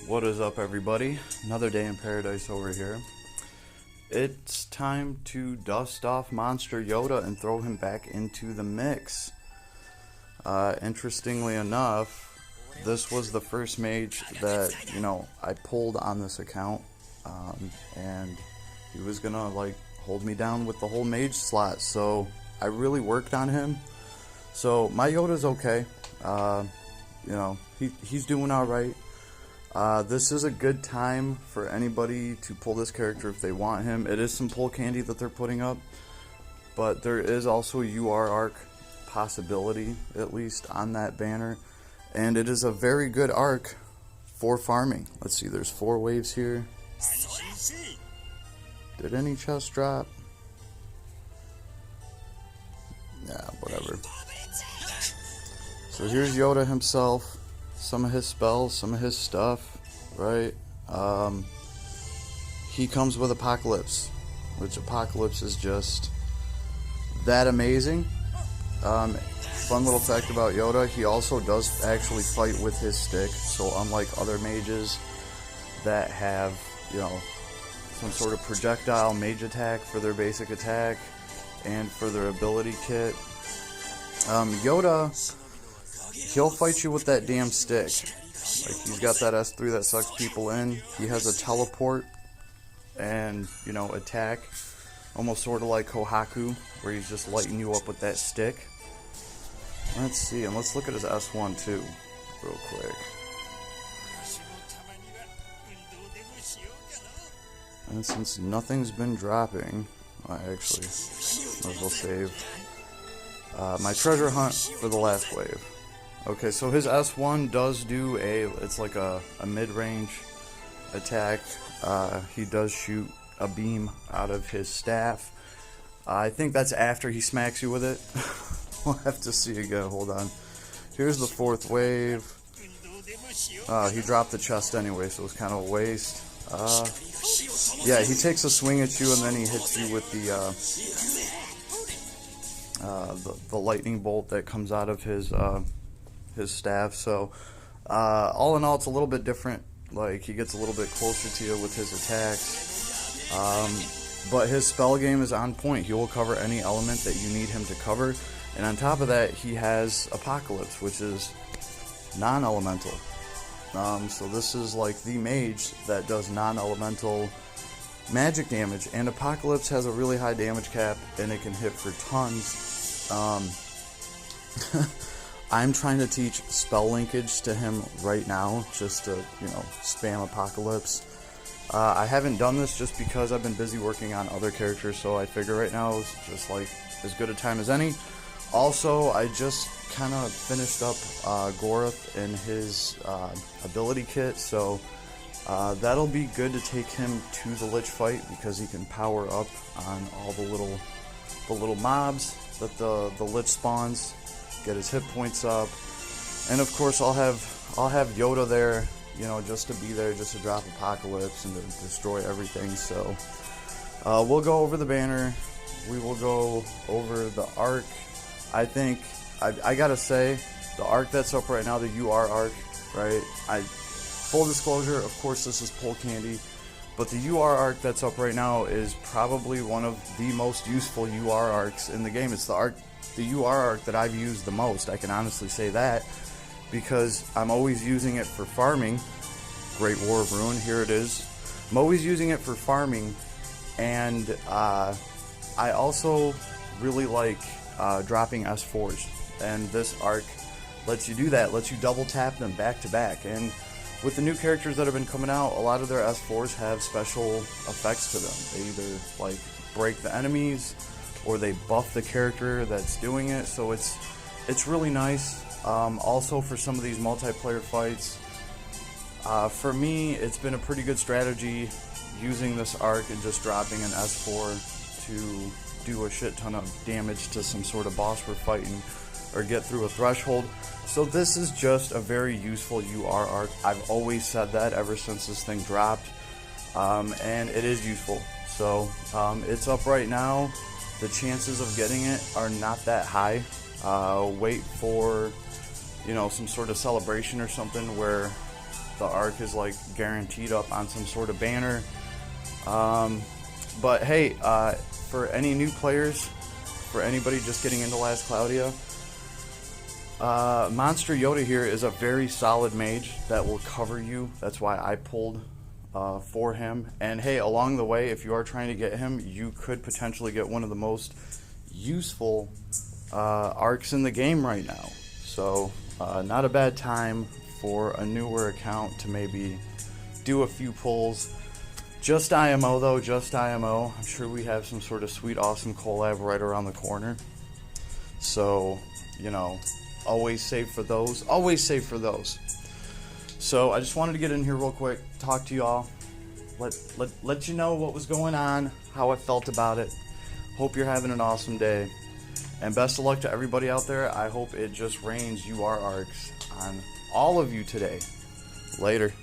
What is up, everybody? Another day in paradise over here. It's time to dust off Monster Yoda and throw him back into the mix. Interestingly enough, this was the first mage that, I pulled on this account. And he was gonna, hold me down with the whole mage slot. So I really worked on him. So my Yoda's okay. He's doing alright. This is a good time for anybody to pull this character if they want him. It is some pull candy that they're putting up, but there is also a UR arc possibility, at least on that banner, and it is a very good arc for farming. Let's see, there's 4 waves here. Did any chest drop? Yeah, whatever. So here's Yoda himself. Some of his spells, some of his stuff, right? He comes with Apocalypse, which Apocalypse is just that amazing. Fun little fact about Yoda, he also does actually fight with his stick, so unlike other mages that have, some sort of projectile mage attack for their basic attack and for their ability kit, Yoda, he'll fight you with that damn stick. He's got that S3 that sucks people in. He has a teleport and, attack. Almost sort of like Kohaku, where he's just lighting you up with that stick. Let's see, and let's look at his S1 too, real quick. And since nothing's been dropping, I actually might as well save my treasure hunt for the last wave. Okay, so his S1 does do it's like a mid-range attack. He does shoot a beam out of his staff. I think that's after he smacks you with it. We'll have to see again, hold on. Here's the 4th wave. He dropped the chest anyway, so it's kind of a waste. Yeah, he takes a swing at you and then he hits you with the lightning bolt that comes out of his staff. So all in all, it's a little bit different. He gets a little bit closer to you with his attacks, but his spell game is on point. He will cover any element that you need him to cover, and on top of that, he has Apocalypse, which is non-elemental. So this is the mage that does non-elemental magic damage, and Apocalypse has a really high damage cap and it can hit for tons. I'm trying to teach spell linkage to him right now, just to, spam Apocalypse. I haven't done this just because I've been busy working on other characters, so I figure right now is just as good a time as any. Also, I just kind of finished up Gorath and his ability kit, so that'll be good to take him to the Lich fight because he can power up on all the little mobs that the Lich spawns. Get his hit points up, and of course I'll have Yoda there, just to be there, just to drop Apocalypse and to destroy everything. So we'll go over the banner, we will go over the arc. I think I gotta say, the arc that's up right now, the UR arc, right? Full disclosure, of course this is pull candy, but the UR arc that's up right now is probably one of the most useful UR arcs in the game. It's the UR arc that I've used the most. I can honestly say that because I'm always using it for farming. Great War of Ruin, here it is. I'm always using it for farming, and I also really like dropping S4s, and this arc lets you do that, lets you double tap them back to back. And with the new characters that have been coming out, a lot of their S4s have special effects to them. They either break the enemies or they buff the character that's doing it, so it's really nice. Also, for some of these multiplayer fights, for me, it's been a pretty good strategy using this arc and just dropping an S4 to do a shit ton of damage to some sort of boss we're fighting or get through a threshold. So this is just a very useful UR arc. I've always said that ever since this thing dropped, and it is useful. So it's up right now. The chances of getting it are not that high. Wait for some sort of celebration or something where the arc is like guaranteed up on some sort of banner. But hey, for any new players, for anybody just getting into Last Cloudia, Monster Yoda here is a very solid mage that will cover you. That's why I pulled for him. And hey, along the way, if you are trying to get him, you could potentially get one of the most useful arcs in the game right now. So not a bad time for a newer account to maybe do a few pulls. Just IMO though, just IMO. I'm sure we have some sort of sweet, awesome collab right around the corner. So, you know, always save for those. Always save for those. So I just wanted to get in here real quick, talk to y'all, let you know what was going on, how I felt about it. Hope you're having an awesome day. And best of luck to everybody out there. I hope it just rains UR arcs on all of you today. Later.